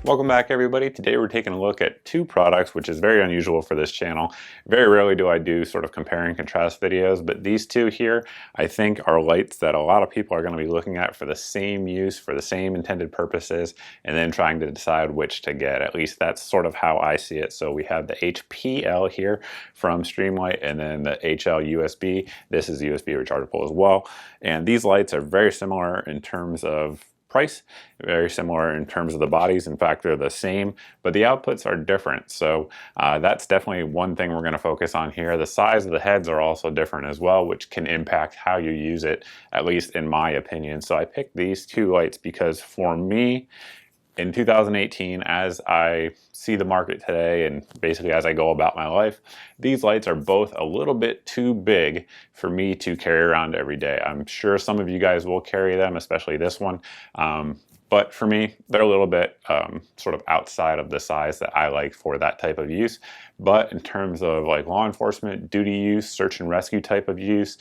Welcome back, everybody. Today we're taking a look at two products, which is very unusual for this channel. Very rarely do I do sort of compare and contrast videos, but these two here I think are lights that a lot of people are going to be looking at for the same use, for the same intended purposes, and then trying to decide which to get. At least that's sort of how I see it. So we have the HPL here from Streamlight, and then the HL USB. This is USB rechargeable as well. And these lights are very similar in terms of price, very similar in terms of the bodies. In fact, they're the same, but the outputs are different. So that's definitely one thing we're going to focus on here. The size of the heads are also different as well, which can impact how you use it, at least in my opinion. So I picked these two lights because for me, in 2018, as I see the market today and basically as I go about my life, these lights are both a little bit too big for me to carry around every day. I'm sure some of you guys will carry them, especially this one. But for me, they're a little bit sort of outside of the size that I like for that type of use. But in terms of like law enforcement, duty use, search and rescue type of use,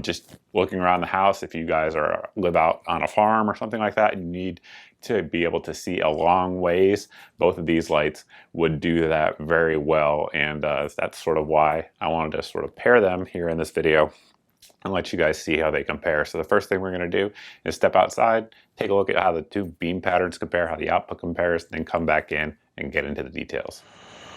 just looking around the house, if you guys live out on a farm or something like that, you need to be able to see a long ways. Both of these lights would do that very well, and that's sort of why I wanted to sort of pair them here in this video and let you guys see how they compare. So the first thing we're going to do is step outside, take a look at how the two beam patterns compare, how the output compares, then come back in and get into the details.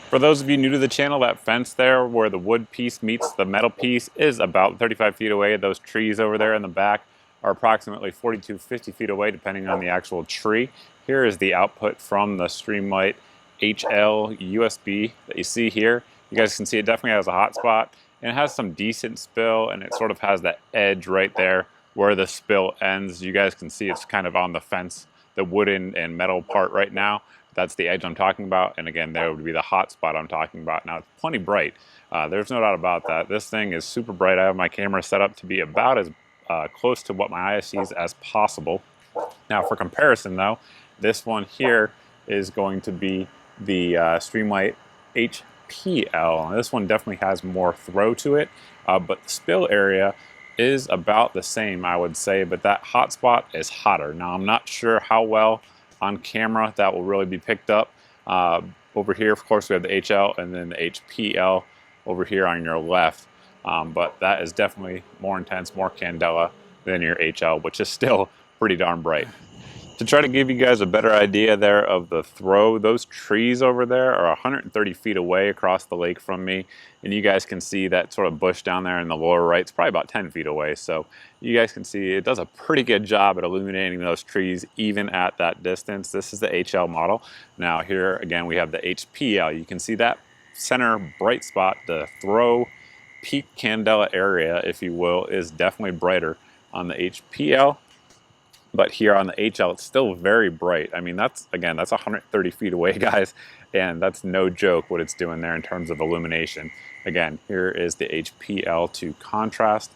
For those of you new to the channel, that fence there where the wood piece meets the metal piece is about 35 feet away. Those trees over there in the back are approximately 40 to 50 feet away depending on the actual tree. Here is the output from the Streamlight HL USB that you see here. You guys can see it definitely has a hot spot, and it has some decent spill, and it sort of has that edge right there where the spill ends. You guys can see it's kind of on the fence, the wooden and metal part right now. That's the edge I'm talking about, and again, there would be the hot spot I'm talking about. Now, it's plenty bright. There's no doubt about that. This thing is super bright. I have my camera set up to be about as close to what my eye sees as possible. Now, for comparison, though, this one here is going to be the Streamlight HPL. This one definitely has more throw to it, but the spill area is about the same, I would say, but that hot spot is hotter. Now, I'm not sure how well on camera that will really be picked up. Over here, of course, we have the HL and then the HPL over here on your left. But that is definitely more intense, more candela than your HL, which is still pretty darn bright. To try to give you guys a better idea there of the throw, those trees over there are 130 feet away across the lake from me. And you guys can see that sort of bush down there in the lower right. It's probably about 10 feet away. So you guys can see it does a pretty good job at illuminating those trees even at that distance. This is the HL model. Now here again, we have the HPL. You can see that center bright spot, the throw peak candela area, if you will, is definitely brighter on the HPL, but here on the HL, it's still very bright. I mean, that's 130 feet away, guys, and that's no joke what it's doing there in terms of illumination. Again, here is the HPL to contrast.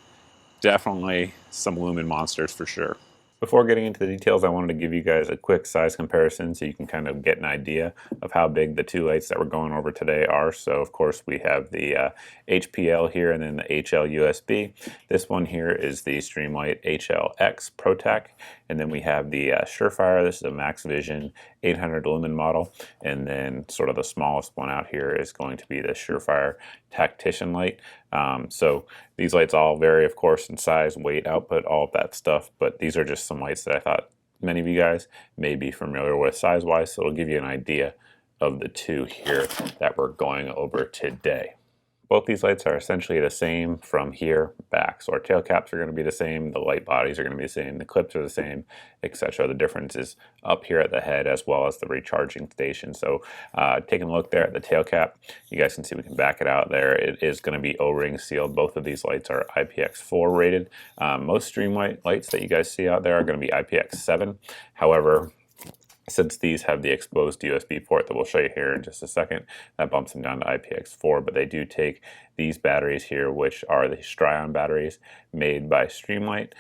Definitely some Lumen monsters for sure. Before getting into the details, I wanted to give you guys a quick size comparison so you can kind of get an idea of how big the two lights that we're going over today are. So of course we have the HPL here and then the HL USB. This one here is the Streamlight HLX ProTac, and then we have the Surefire. This is a Max Vision 800 Lumen model, and then sort of the smallest one out here is going to be the Surefire Tactician light. So these lights all vary, of course, in size, weight, output, all of that stuff, but these are just some lights that I thought many of you guys may be familiar with size-wise, so it'll give you an idea of the two here that we're going over today. Both these lights are essentially the same from here back. So our tail caps are going to be the same, the light bodies are going to be the same, the clips are the same, etc. The difference is up here at the head as well as the recharging station. So taking a look there at the tail cap, you guys can see we can back it out there. It is going to be O-ring sealed. Both of these lights are IPX4 rated. Most Streamlight lights that you guys see out there are going to be IPX7. However, since these have the exposed USB port that we'll show you here in just a second, that bumps them down to IPX4, but they do take these batteries here, which are the Strion batteries made by Streamlight.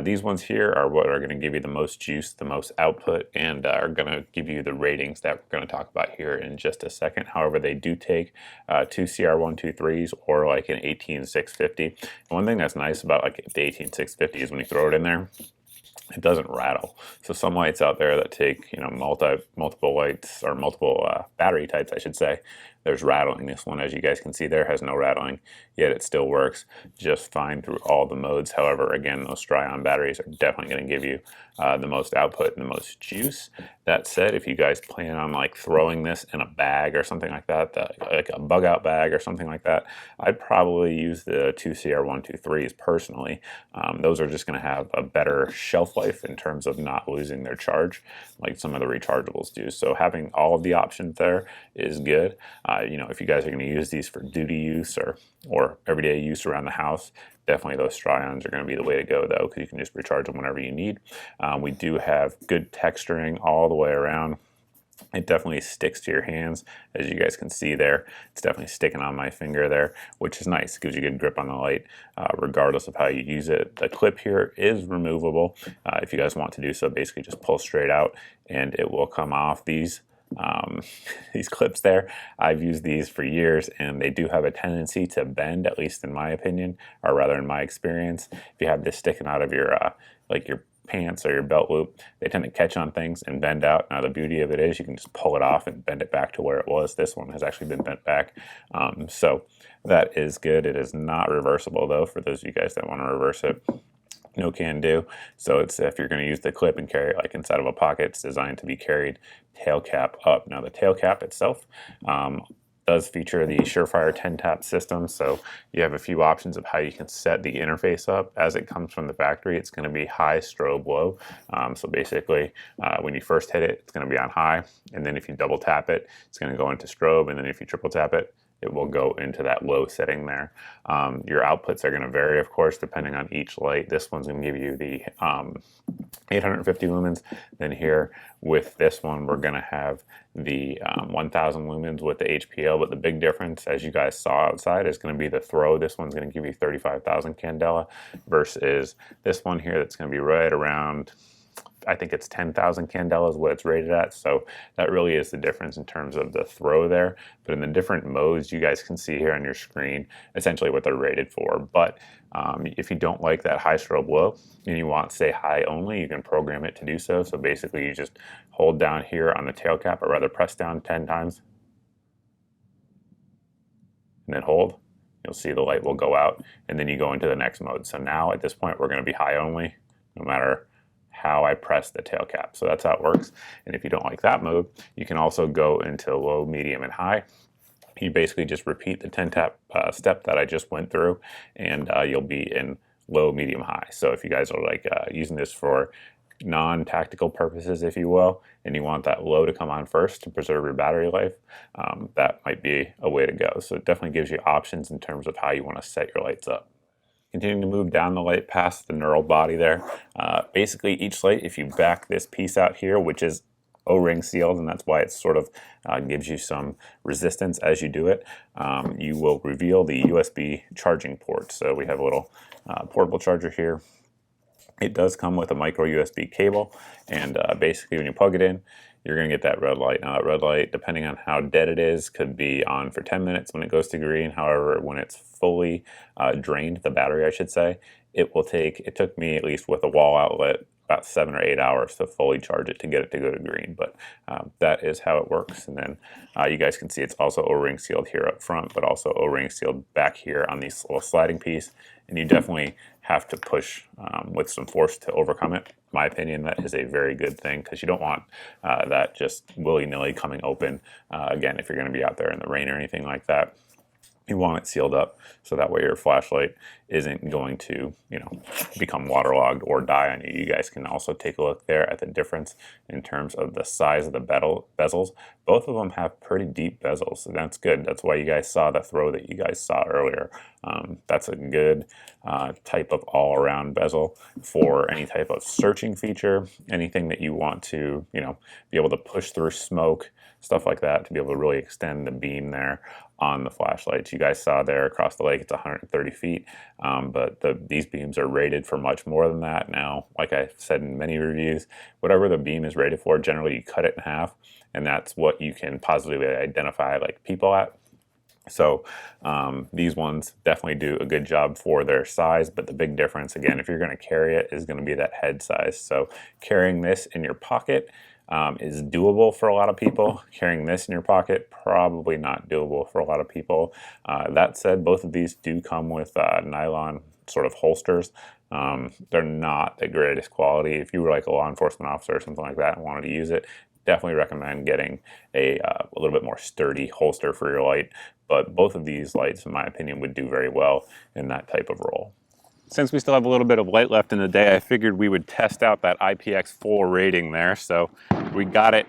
These ones here are what are going to give you the most juice, the most output, and are going to give you the ratings that we're going to talk about here in just a second. However, they do take two CR123s or like an 18650. And one thing that's nice about like the 18650 is when you throw it in there, it doesn't rattle. So some lights out there that take, you know, multiple lights, or multiple battery types, I should say, there's rattling. This one, as you guys can see there, has no rattling, yet it still works just fine through all the modes. However, again, those Stryon batteries are definitely going to give you the most output and the most juice. That said, if you guys plan on like throwing this in a bag or something like that, like a bug out bag or something like that, I'd probably use the 2CR123s personally. Those are just going to have a better shelf life in terms of not losing their charge like some of the rechargeables do. So having all of the options there is good. You know, if you guys are going to use these for duty use or everyday use around the house, definitely those Stryons are going to be the way to go, though, because you can just recharge them whenever you need. We do have good texturing all the way around. It definitely sticks to your hands, as you guys can see there. It's definitely sticking on my finger there, which is nice. It gives you good grip on the light, regardless of how you use it. The clip here is removable. If you guys want to do so, basically just pull straight out and it will come off. These clips there, I've used these for years, and they do have a tendency to bend, at least in my opinion, or rather in my experience. If you have this sticking out of your like your pants or your belt loop, they tend to catch on things and bend out. Now the beauty of it is you can just pull it off and bend it back to where it was. This one has actually been bent back, so that is good. It is not reversible, though, for those of you guys that want to reverse it. No can do. So it's, if you're going to use the clip and carry it like inside of a pocket, it's designed to be carried tail cap up. Now the tail cap itself does feature the Surefire 10-tap system, so you have a few options of how you can set the interface up. As it comes from the factory, it's going to be high, strobe, low. So basically, when you first hit it, it's going to be on high, and then if you double tap it, it's going to go into strobe, and then if you triple tap it, it will go into that low setting there. Your outputs are going to vary, of course, depending on each light. This one's going to give you the 850 lumens. Then here with this one, we're going to have the 1000 lumens with the HPL, but the big difference, as you guys saw outside, is going to be the throw. This one's going to give you 35,000 candela versus this one here that's going to be right around, I think it's 10,000 candela is what it's rated at. So that really is the difference in terms of the throw there. But in the different modes, you guys can see here on your screen essentially what they're rated for. But if you don't like that high strobe low and you want, say, high only, you can program it to do so. So basically you just hold down here on the tail cap, or rather press down 10 times and then hold. You'll see the light will go out, and then you go into the next mode. So now at this point we're going to be high only no matter how I press the tail cap. So that's how it works. And if you don't like that mode, you can also go into low, medium, and high. You basically just repeat the 10-tap step that I just went through, and you'll be in low, medium, high. So if you guys are like using this for non-tactical purposes, if you will, and you want that low to come on first to preserve your battery life, that might be a way to go. So it definitely gives you options in terms of how you want to set your lights up. Continuing to move down the light past the knurled body there. Basically each light, if you back this piece out here, which is O-ring sealed, and that's why it sort of gives you some resistance as you do it, you will reveal the USB charging port. So we have a little portable charger here. It does come with a micro USB cable, and basically when you plug it in, you're going to get that red light. Now that red light, depending on how dead it is, could be on for 10 minutes when it goes to green. However, when it's fully drained, the battery I should say, it took me, at least with a wall outlet, about 7 or 8 hours to fully charge it to get it to go to green. But that is how it works. And then you guys can see it's also O-ring sealed here up front, but also O-ring sealed back here on this little sliding piece. And you definitely have to push with some force to overcome it. In my opinion, that is a very good thing, because you don't want that just willy-nilly coming open. Again, if you're going to be out there in the rain or anything like that, you want it sealed up so that way your flashlight isn't going to, become waterlogged or die on you. You guys can also take a look there at the difference in terms of the size of the bezels. Both of them have pretty deep bezels, so that's good. That's why you guys saw the throw that you guys saw earlier. That's a good type of all-around bezel for any type of searching feature, anything that you want to, be able to push through smoke, stuff like that, to be able to really extend the beam there on the flashlights. You guys saw there across the lake, it's 130 feet, but these beams are rated for much more than that. Now, like I said in many reviews, whatever the beam is rated for, generally you cut it in half, and that's what you can positively identify like people at. So these ones definitely do a good job for their size, but the big difference, again, if you're going to carry it, is going to be that head size. So carrying this in your pocket is doable for a lot of people. Carrying this in your pocket, probably not doable for a lot of people. That said, both of these do come with nylon sort of holsters. They're not the greatest quality. If you were like a law enforcement officer or something like that and wanted to use it, definitely recommend getting a little bit more sturdy holster for your light. But both of these lights, in my opinion, would do very well in that type of role. Since we still have a little bit of light left in the day, I figured we would test out that IPX4 rating there. So we got it.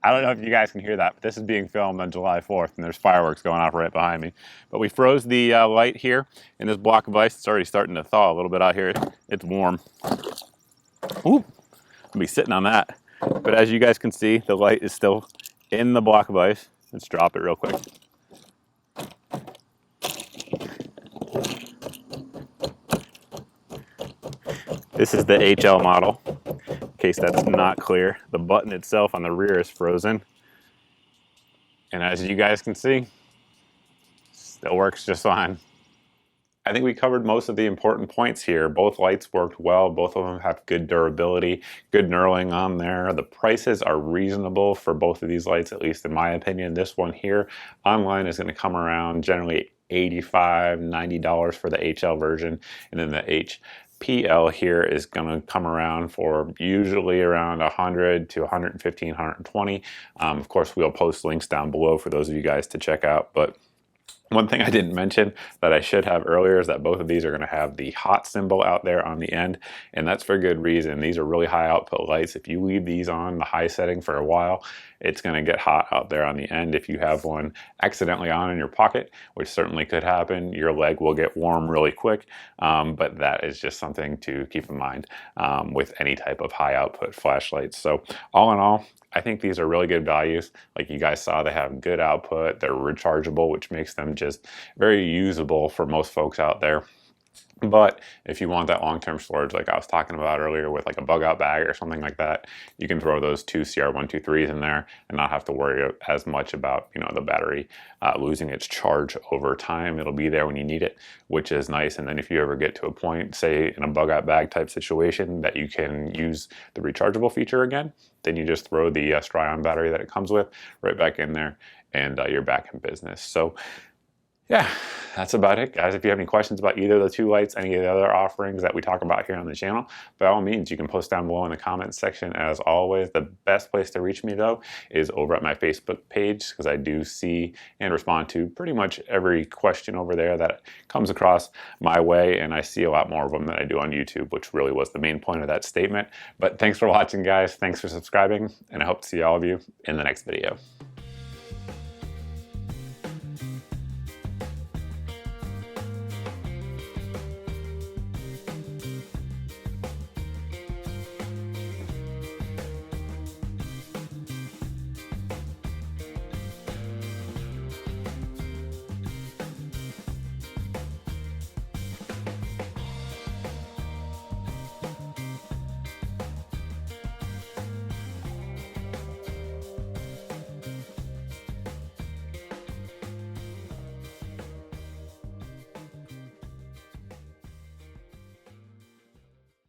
I don't know if you guys can hear that, but this is being filmed on July 4th, and there's fireworks going off right behind me. But we froze the light here in this block of ice. It's already starting to thaw a little bit out here. It's warm. Ooh, I'll be sitting on that. But as you guys can see, the light is still in the block of ice. Let's drop it real quick. This is the HL model, in case that's not clear. The button itself on the rear is frozen. And as you guys can see, still works just fine. I think we covered most of the important points here. Both lights worked well. Both of them have good durability, good knurling on there. The prices are reasonable for both of these lights, at least in my opinion. This one here online is going to come around generally $85, $90 for the HL version. And then the HPL here is going to come around for usually around 100 to 115, 120. Of course, we'll post links down below for those of you guys to check out. But one thing I didn't mention that I should have earlier is that both of these are going to have the hot symbol out there on the end, and that's for good reason. These are really high output lights. If you leave these on the high setting for a while, it's going to get hot out there on the end. If you have one accidentally on in your pocket, which certainly could happen, your leg will get warm really quick, but that is just something to keep in mind with any type of high output flashlights. So all in all, I think these are really good values. Like you guys saw, they have good output. They're rechargeable, which makes them just very usable for most folks out there. But if you want that long-term storage, like I was talking about earlier with like a bug out bag or something like that, you can throw those two CR123s in there and not have to worry as much about, you know, the battery losing its charge over time. It'll be there when you need it, which is nice. And then if you ever get to a point, say in a bug out bag type situation, that you can use the rechargeable feature again, then you just throw the Stry-on battery that it comes with right back in there, and you're back in business. So yeah, that's about it, guys. If you have any questions about either of the two lights, any of the other offerings that we talk about here on the channel, by all means, you can post down below in the comments section. As always, the best place to reach me, though, is over at my Facebook page, because I do see and respond to pretty much every question over there that comes across my way, and I see a lot more of them than I do on YouTube, which really was the main point of that statement. But thanks for watching, guys. Thanks for subscribing, and I hope to see all of you in the next video.